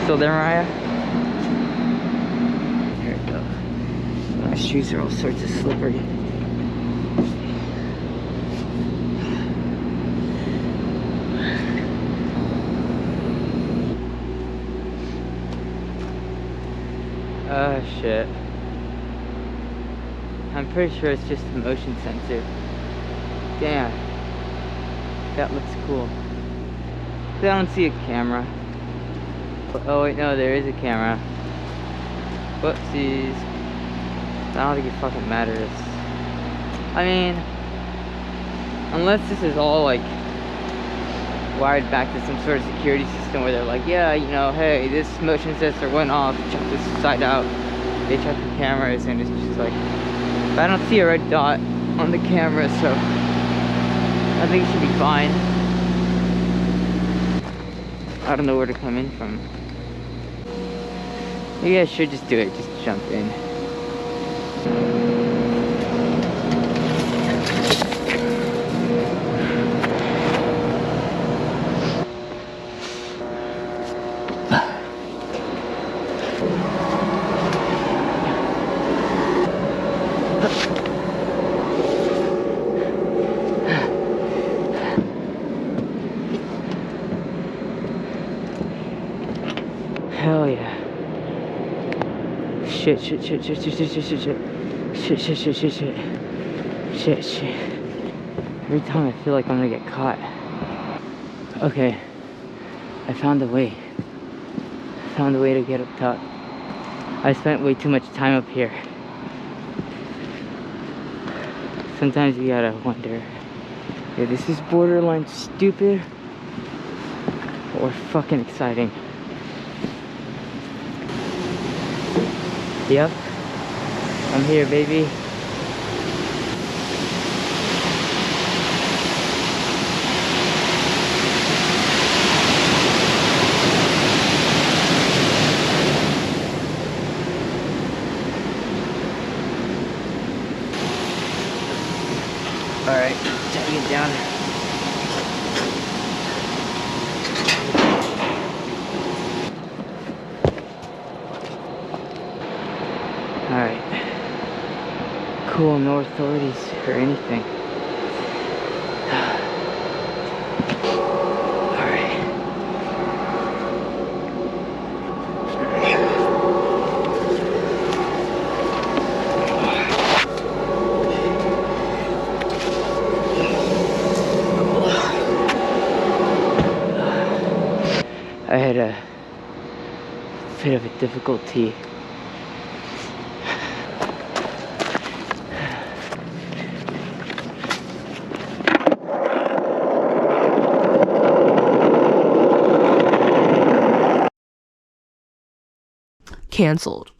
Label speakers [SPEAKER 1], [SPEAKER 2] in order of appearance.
[SPEAKER 1] still there, Mariah? Here we go. My shoes are all sorts of slippery. Oh shit. I'm pretty sure it's just a motion sensor. Damn. That looks cool. I don't see a camera. Oh wait, no, there is a camera. Whoopsies. I don't think it fucking matters. I mean, unless this is all like wired back to some sort of security system where they're like, yeah, you know, hey, this motion sensor went off, check this side out. They check the cameras and it's just like, but I don't see a red dot on the camera, so I think it should be fine. I don't know where to come in from. Maybe I should just do it, just jump in. Hell yeah. Shit. Every time I feel like I'm gonna get caught. Okay. I found a way. I found a way to get up top. I spent way too much time up here. Sometimes you gotta wonder, if this is borderline stupid or fucking exciting. Yep, I'm here, baby. All right, time to get down. Alright. Cool, no authorities or anything. Alright. I had a bit of a difficulty
[SPEAKER 2] canceled.